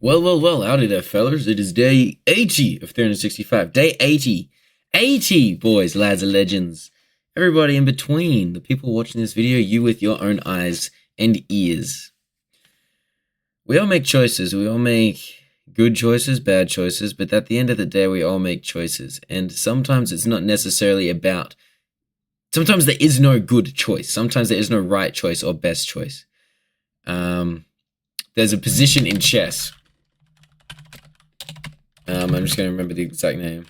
Well, howdy there, fellas. It is day 80 of 365. Day 80. 80, boys, lads, and legends. Everybody in between, the people watching this video, you with your own eyes and ears. We all make choices. We all make good choices, bad choices, but at the end of the day, we all make choices. And sometimes it's not necessarily about... Sometimes there is no good choice. Sometimes there is no right choice or best choice. There's a position in chess. I'm just going to remember the exact name.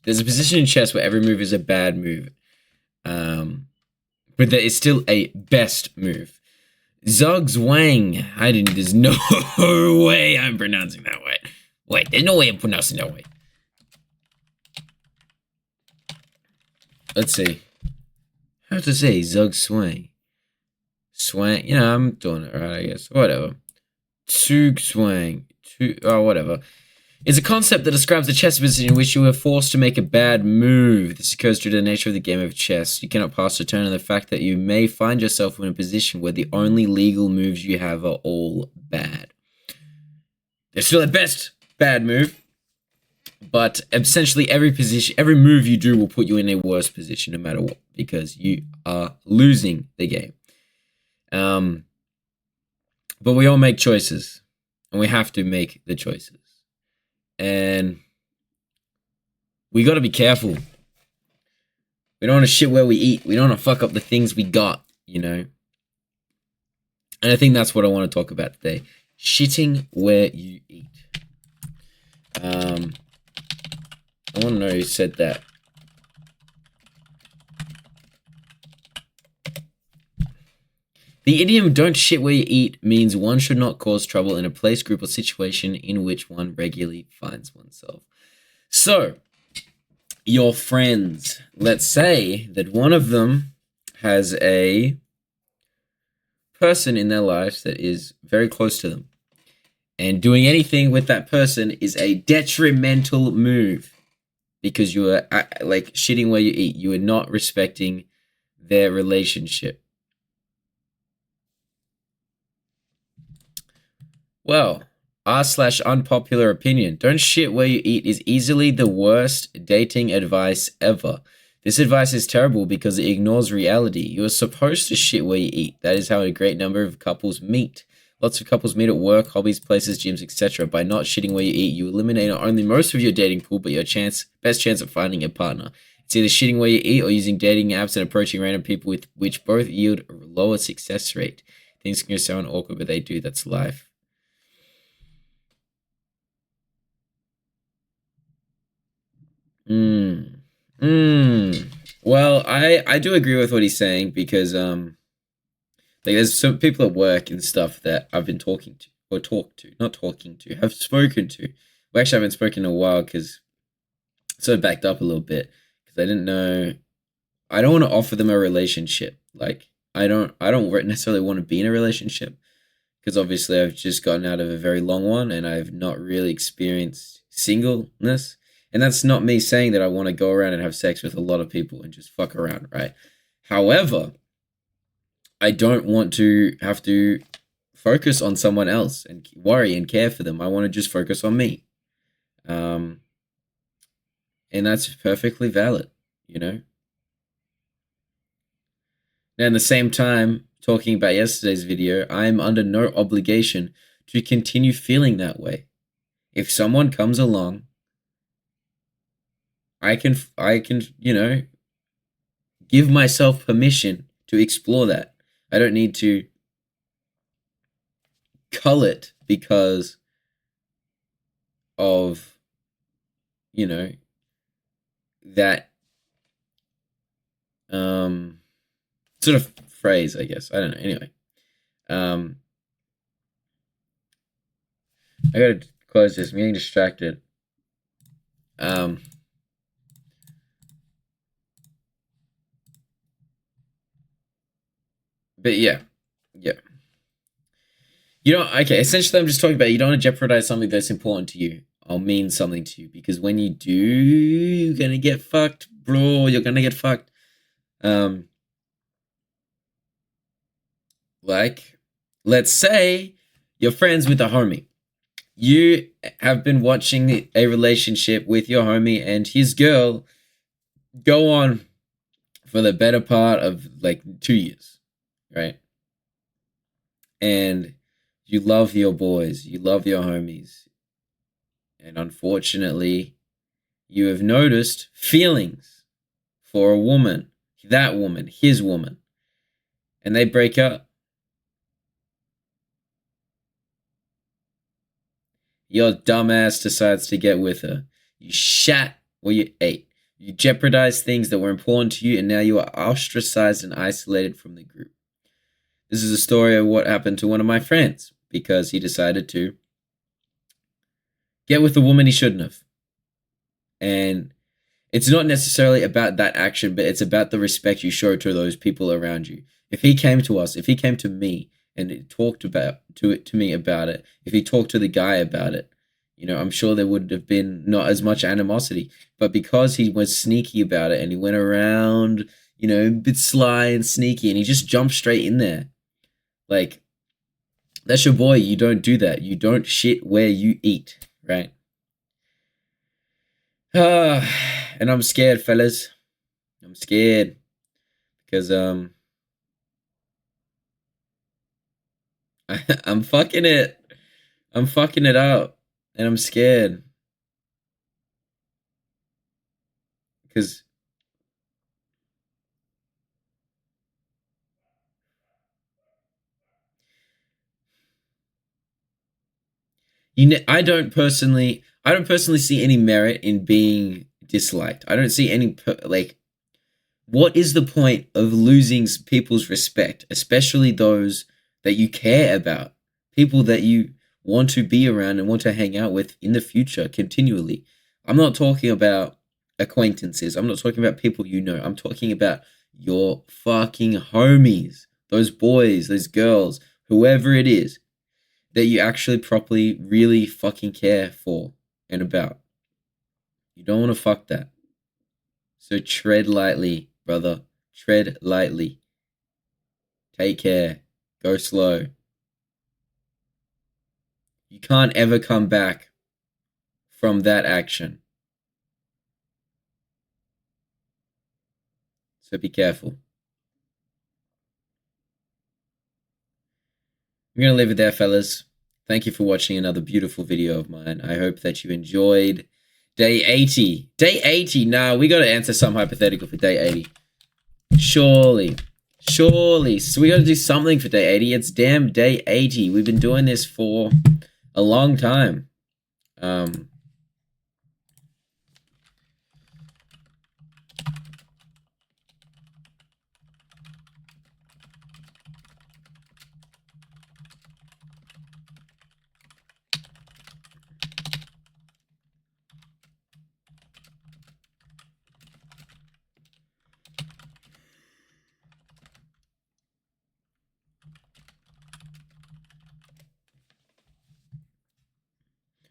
There's a position in chess where every move is a bad move. But there is still a best move. Zugzwang. There's no way I'm pronouncing that way. Wait, there's no way I'm pronouncing that way. Let's see. How to say Zugzwang? Swang. You know, I'm doing it right, I guess. Whatever. Zugzwang. Whatever. Is a concept that describes the chess position in which you are forced to make a bad move. This occurs due to the nature of the game of chess. You cannot pass a turn on the fact that you may find yourself in a position where the only legal moves you have are all bad. There's still a best bad move, but essentially every move you do will put you in a worse position no matter what, because you are losing the game. But we all make choices, and we have to make the choices. And we got to be careful. We don't want to shit where we eat. We don't want to fuck up the things we got, you know. And I think that's what I want to talk about today. Shitting where you eat. I want to know who said that. The idiom "don't shit where you eat" means one should not cause trouble in a place, group, or situation in which one regularly finds oneself. So, your friends, let's say that one of them has a person in their lives that is very close to them, and doing anything with that person is a detrimental move because you are like shitting where you eat. You are not respecting their relationship. Well, r/unpopular opinion. Don't shit where you eat is easily the worst dating advice ever. This advice is terrible because it ignores reality. You are supposed to shit where you eat. That is how a great number of couples meet. Lots of couples meet at work, hobbies, places, gyms, etc. By not shitting where you eat, you eliminate not only most of your dating pool, but your best chance of finding a partner. It's either shitting where you eat or using dating apps and approaching random people with which both yield a lower success rate. Things can sound awkward, but they do. That's life. Well, I do agree with what he's saying because like there's some people at work and stuff that I've been talking to or have spoken to. Well, actually, I haven't spoken in a while because sort of backed up a little bit because I didn't know. I don't want to offer them a relationship. Like I don't necessarily want to be in a relationship because obviously I've just gotten out of a very long one and I've not really experienced singleness. And that's not me saying that I want to go around and have sex with a lot of people and just fuck around, right? However, I don't want to have to focus on someone else and worry and care for them. I want to just focus on me. And that's perfectly valid, you know? Now, at the same time, talking about yesterday's video, I am under no obligation to continue feeling that way. If someone comes along, I can, you know, give myself permission to explore that. I don't need to cull it because of, you know, that sort of phrase, I guess. I don't know. Anyway, I gotta close this. I'm getting distracted. But yeah. You know, okay, essentially I'm just talking about you don't want to jeopardize something that's important to you or means something to you, because when you do, you're gonna get fucked, bro. You're gonna get fucked. Like, let's say you're friends with a homie You have been watching a relationship with your homie and his girl go on for the better part of like 2 years, right? And you love your boys, you love your homies, and unfortunately, you have noticed feelings for a woman, that woman, his woman, and they break up. Your dumbass decides to get with her. You shat what you ate. You jeopardized things that were important to you, and now you are ostracized and isolated from the group. This is a story of what happened to one of my friends because he decided to get with a woman he shouldn't have. And it's not necessarily about that action, but it's about the respect you show to those people around you. If he came to us, if he came to me and talked about to me about it, if he talked to the guy about it, I'm sure there would have been not as much animosity. But because he was sneaky about it and he went around, a bit sly and sneaky, and he just jumped straight in there. Like, that's your boy. You don't do that. You don't shit where you eat, right? And I'm scared, fellas. I'm scared because I'm fucking it. I'm fucking it up, and I'm scared because I don't personally see any merit in being disliked. I don't see any like. What is the point of losing people's respect, especially those that you care about, people that you want to be around and want to hang out with in the future continually? I'm not talking about acquaintances. I'm not talking about people you know. I'm talking about your fucking homies, those boys, those girls, whoever it is that you actually properly really fucking care for and about. You don't want to fuck that. So tread lightly, brother. Tread lightly. Take care. Go slow. You can't ever come back from that action. So be careful. I'm going to leave it there, fellas. Thank you for watching another beautiful video of mine. I hope that you enjoyed day 80. Day 80? Nah, we got to answer some hypothetical for day 80. Surely. So we got to do something for day 80. It's damn day 80. We've been doing this for a long time.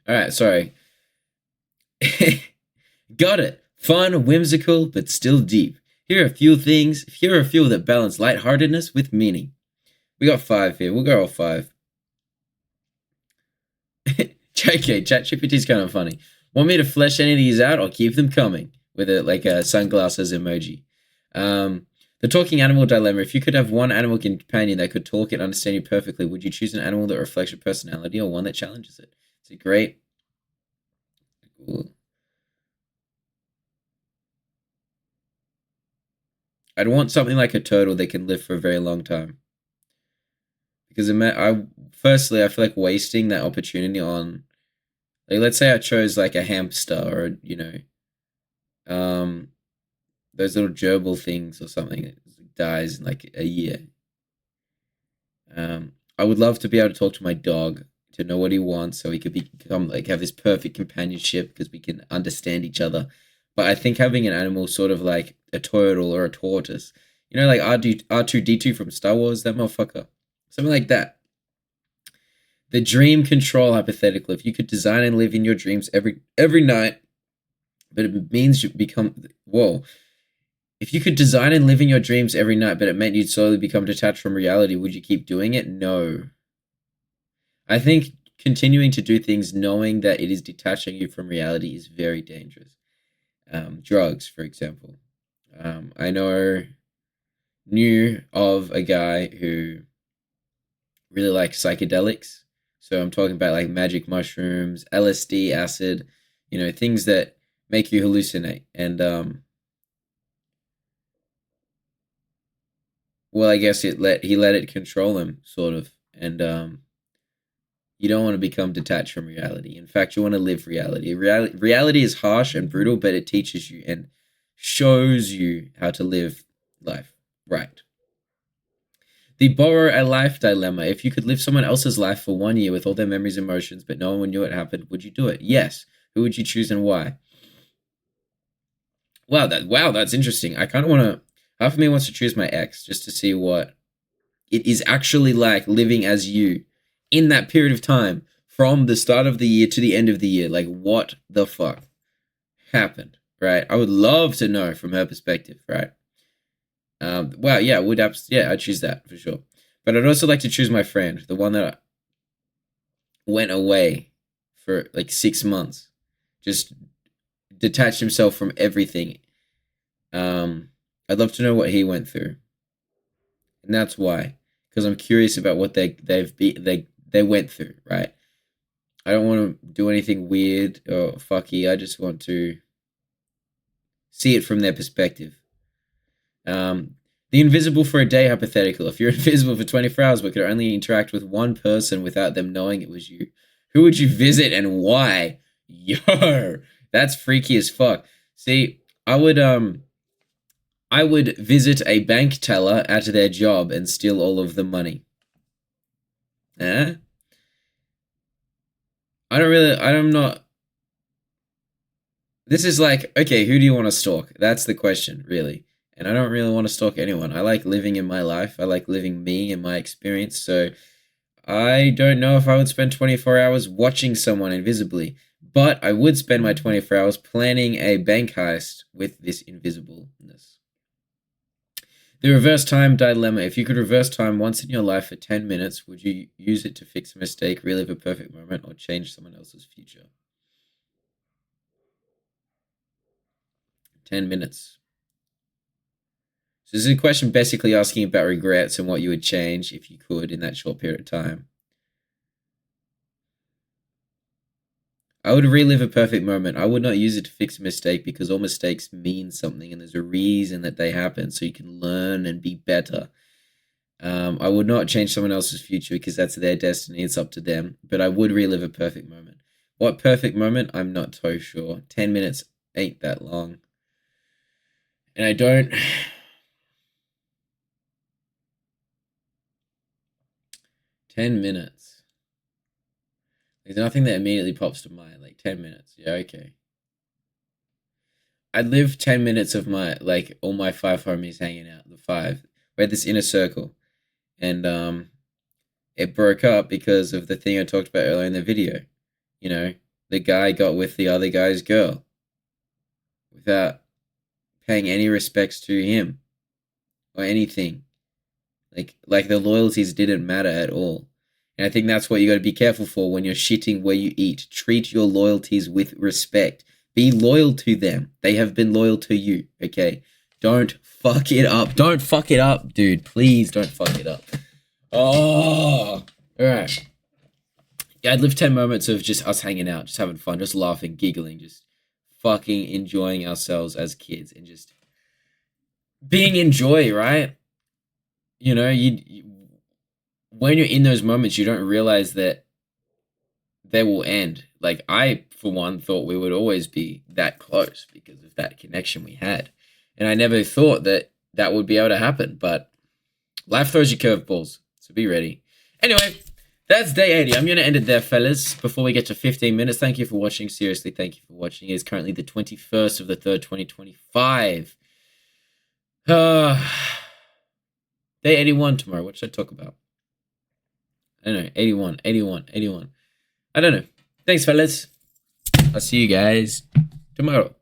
All right, sorry. Got it. Fun, whimsical, but still deep. Here are a few that balance lightheartedness with meaning. We got 5 here. We'll go all 5. JK, ChatGPT's kind of funny. Want me to flesh any of these out or keep them coming? With a sunglasses emoji. The talking animal dilemma. If you could have one animal companion that could talk and understand you perfectly, would you choose an animal that reflects your personality or one that challenges it? It's a great. Ooh. I'd want something like a turtle that can live for a very long time. Because firstly, I feel like wasting that opportunity on, like, let's say I chose like a hamster or those little gerbil things or something that dies in like a year. I would love to be able to talk to my dog, to know what he wants, so he could become like have this perfect companionship because we can understand each other. But I think having an animal sort of like a turtle or a tortoise, like R2D2 from Star Wars, that motherfucker, something like that. The dream control hypothetical. If you could design and live in your dreams every night, but it means you become If you could design and live in your dreams every night, but it meant you'd slowly become detached from reality, would you keep doing it? No. I think continuing to do things knowing that it is detaching you from reality is very dangerous. Drugs, for example. I knew of a guy who really liked psychedelics. So I'm talking about like magic mushrooms, LSD, acid, things that make you hallucinate. And well, I guess he let it control him, sort of. And you don't want to become detached from reality. In fact, you want to live reality. Reality is harsh and brutal, but it teaches you and shows you how to live life right. The borrow a life dilemma. If you could live someone else's life for 1 year with all their memories and emotions, but no one knew it happened, would you do it? Yes. Who would you choose and why? Wow, that's interesting. I kind of want to. Half of me wants to choose my ex just to see what it is actually like living as you in that period of time from the start of the year to the end of the year. Like, what the fuck happened, right? I would love to know from her perspective, right? Wow, yeah, I'd choose that for sure. But I'd also like to choose my friend, the one that went away for like 6 months, just detached himself from everything. I'd love to know what he went through, and that's why, because I'm curious about what they went through. Right? I don't want to do anything weird or fucky. I just want to see it from their perspective. The invisible for a day hypothetical. If you're invisible for 24 hours but could only interact with one person without them knowing it was you, who would you visit and why? Yo, that's freaky as fuck. See, I would visit a bank teller at their job and steal all of the money. Eh? I'm not. This is like, okay, who do you want to stalk? That's the question, really. And I don't really want to stalk anyone. I like living in my life. I like living me and my experience. So I don't know if I would spend 24 hours watching someone invisibly, but I would spend my 24 hours planning a bank heist with this invisibleness. The reverse time dilemma. If you could reverse time once in your life for 10 minutes, would you use it to fix a mistake, relive a perfect moment, or change someone else's future? 10 minutes. So this is a question basically asking about regrets and what you would change if you could in that short period of time. I would relive a perfect moment. I would not use it to fix a mistake because all mistakes mean something and there's a reason that they happen so you can learn and be better. I would not change someone else's future because that's their destiny. It's up to them. But I would relive a perfect moment. What perfect moment? I'm not so sure. 10 minutes ain't that long. And I don't... 10 minutes. There's nothing that immediately pops to mind. Like 10 minutes. Yeah, okay. I'd live 10 minutes of my, like, all my 5 homies hanging out. The 5. We had this inner circle. And it broke up because of the thing I talked about earlier in the video. The guy got with the other guy's girl without paying any respects to him or anything. Like the loyalties didn't matter at all. And I think that's what you got to be careful for when you're shitting where you eat. Treat your loyalties with respect. Be loyal to them. They have been loyal to you, okay? Don't fuck it up. Don't fuck it up, dude. Please don't fuck it up. Oh, all right. Yeah, I'd live 10 moments of just us hanging out, just having fun, just laughing, giggling, just fucking enjoying ourselves as kids and just being in joy, right? You when you're in those moments, you don't realize that they will end. Like, I, for one, thought we would always be that close because of that connection we had. And I never thought that that would be able to happen, but life throws you curveballs, so be ready. Anyway, that's day 80. I'm going to end it there, fellas, before we get to 15 minutes. Thank you for watching. Seriously, thank you for watching. It is currently the 21st of the 3rd, 2025. Day 81 tomorrow. What should I talk about? I don't know. 81. I don't know. Thanks, fellas. I'll see you guys tomorrow.